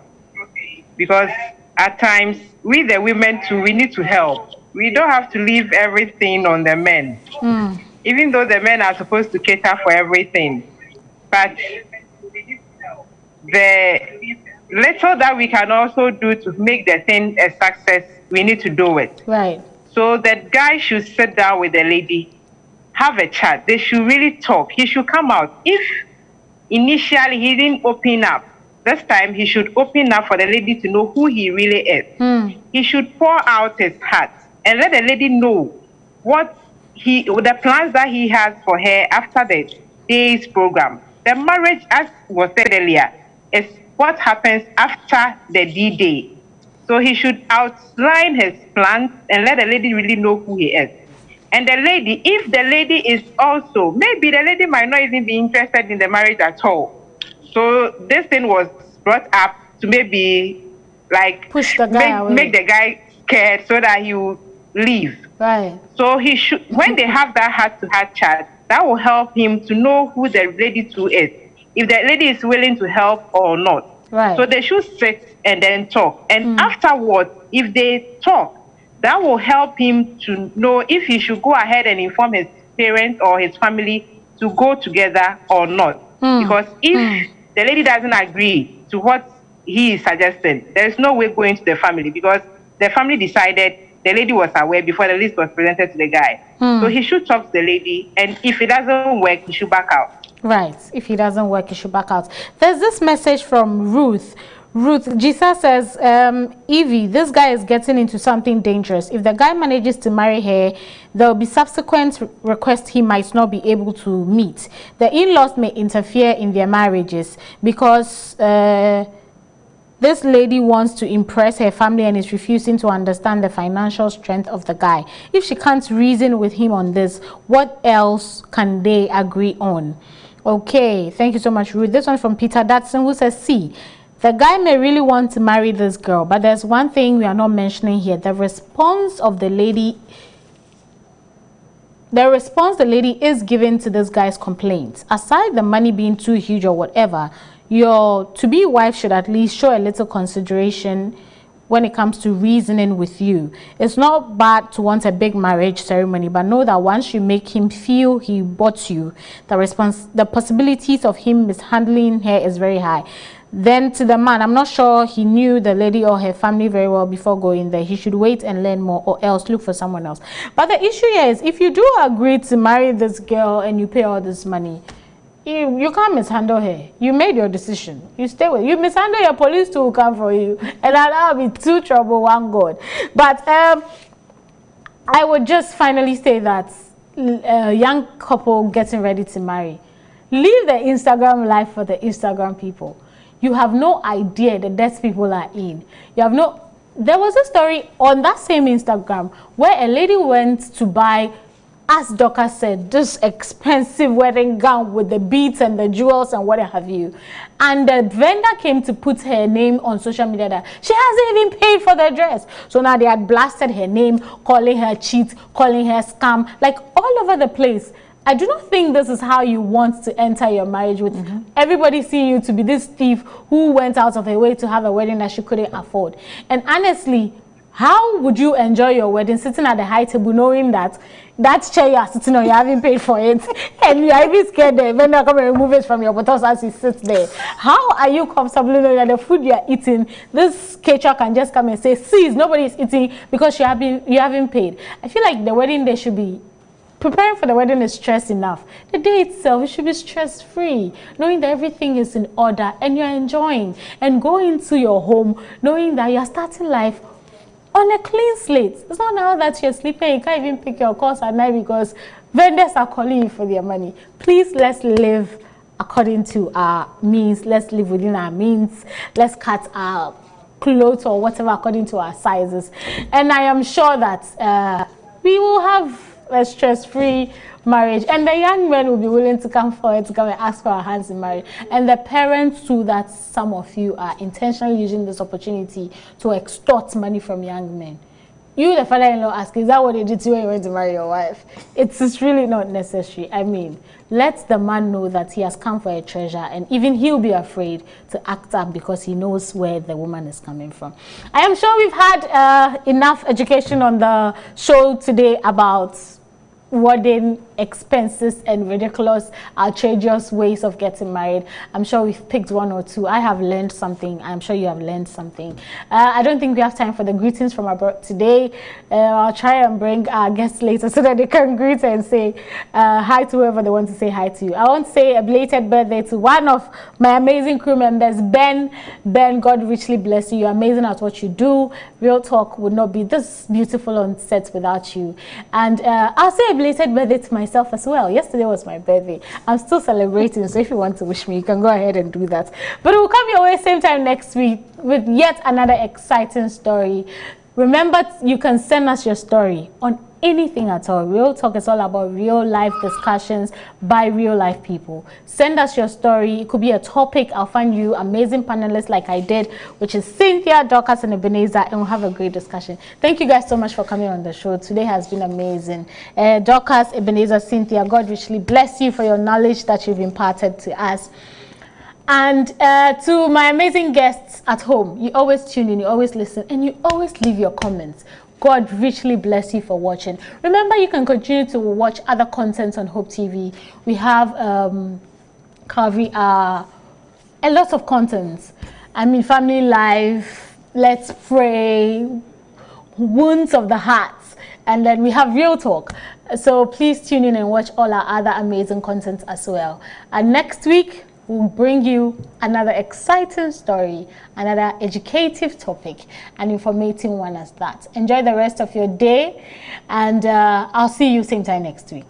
Because at times, we the women too, we need to help. We don't have to leave everything on the men. Even though the men are supposed to cater for everything. But the little that we can also do to make the thing a success, we need to do it. Right. So that guy should sit down with the lady, have a chat. They should really talk. He should come out. If initially he didn't open up, this time he should open up for the lady to know who he really is. He should pour out his heart and let the lady know what the plans that he has for her after the day's program. The marriage, as was said earlier, is what happens after the D-Day. So he should outline his plans and let the lady really know who he is. And the lady, if the lady is also, maybe the lady might not even be interested in the marriage at all. So this thing was brought up to maybe like push the guy away. Make the guy scared so that he will leave. Right. So he should, when they have that heart-to-heart chat, that will help him to know who the lady too is. If the lady is willing to help or not. Right. So they should sit and then talk. And afterwards, if they talk, that will help him to know if he should go ahead and inform his parents or his family to go together or not. Because if the lady doesn't agree to what he is suggesting, there is no way going to the family, because the family decided, the lady was aware before the list was presented to the guy. So he should talk to the lady, and if it doesn't work, he should back out. Right. If he doesn't work, he should back out. There's this message from Ruth. Ghc says, Evie, this guy is getting into something dangerous. If the guy manages to marry her, there will be subsequent requests he might not be able to meet. The in-laws may interfere in their marriages because this lady wants to impress her family and is refusing to understand the financial strength of the guy. If she can't reason with him on this, what else can they agree on? Okay, thank you so much, Ruth. This one from Peter Datson, who says, see, the guy may really want to marry this girl, but there's one thing we are not mentioning here. The response the lady is giving to this guy's complaints. Aside the money being too huge or whatever, your to-be wife should at least show a little consideration when it comes to reasoning with you. It's not bad to want a big marriage ceremony, but know that once you make him feel he bought you, the possibilities of him mishandling her is very high. Then to the man, I'm not sure he knew the lady or her family very well before going there. He should wait and learn more, or else look for someone else. But the issue here is, if you do agree to marry this girl and you pay all this money, you can't mishandle her. You made your decision. You stay with you mishandle your police too will come for you, and that will be two trouble, one God. But I would just finally say that a young couple getting ready to marry, leave the Instagram life for the Instagram people. You have no idea the debts people are in. You have no. There was a story on that same Instagram where a lady went to buy, as Doka said, this expensive wedding gown with the beads and the jewels and what have you. And the vendor came to put her name on social media that she hasn't even paid for the dress. So now they had blasted her name, calling her cheat, calling her scam, like all over the place. I do not think this is how you want to enter your marriage, with everybody seeing you to be this thief who went out of her way to have a wedding that she couldn't afford. And honestly, how would you enjoy your wedding sitting at the high table knowing that that chair you are sitting on, you haven't paid for it, and you are even scared the vendor come and remove it from your bottles as you sit there? How are you comfortable knowing that the food you are eating, this caterer can just come and say, see, nobody is eating because you haven't paid? I feel like the wedding day should be, preparing for the wedding is stress enough. The day itself, it should be stress-free, knowing that everything is in order and you're enjoying, and going into your home knowing that you're starting life on a clean slate. It's not now that you're sleeping, you can't even pick your calls at night because vendors are calling you for their money. Please, let's live according to our means. Let's live within our means. Let's cut our clothes or whatever according to our sizes. And I am sure that we will have a stress-free marriage, and the young men will be willing to come forward to come and ask for our hands in marriage, and the parents too, that some of you are intentionally using this opportunity to extort money from young men. You, the father-in-law, ask, is that what they did to you when you went to marry your wife? It's really not necessary. I mean, let the man know that he has come for a treasure, and even he'll be afraid to act up because he knows where the woman is coming from. I am sure we've had enough education on the show today about wedding expenses and ridiculous, outrageous ways of getting married. I'm sure we've picked one or two. I have learned something. I'm sure you have learned something. I don't think we have time for the greetings from abroad today. I'll try and bring our guests later so that they can greet and say hi to whoever they want to say hi to. I want to say a belated birthday to one of my amazing crew members, Ben. Ben, God richly bless you. You're amazing at what you do. Real Talk would not be this beautiful on set without you. And I'll say a belated birthday to myself as well. Yesterday was my birthday. I'm still celebrating, so if you want to wish me, you can go ahead and do that. But we'll come your way same time next week with yet another exciting story. Remember, you can send us your story on anything at all. Real Talk is all about real life discussions by real life people. Send us your story. It could be a topic. I'll find you amazing panelists like I did, which is Cynthia, Dorcas, and Ebenezer, and we'll have a great discussion. Thank you guys so much for coming on the show. Today has been amazing. Dorcas, Ebenezer, Cynthia, God richly bless you for your knowledge that you've imparted to us. And to my amazing guests at home, you always tune in, you always listen, and you always leave your comments. God richly bless you for watching. Remember, you can continue to watch other content on Hope TV. We have a lot of content. I mean, Family Life, Let's Pray, Wounds of the Heart, and then we have Real Talk. So please tune in and watch all our other amazing content as well. And next week, we'll bring you another exciting story, another educative topic, an informative one as that. Enjoy the rest of your day, and I'll see you same time next week.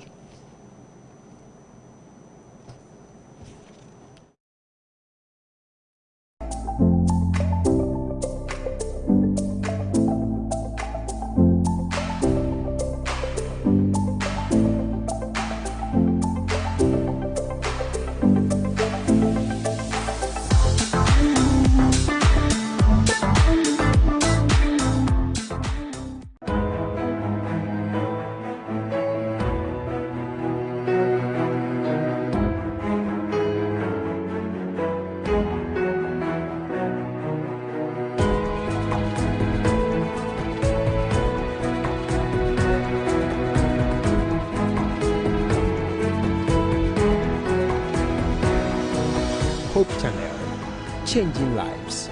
Hope Channel, changing lives.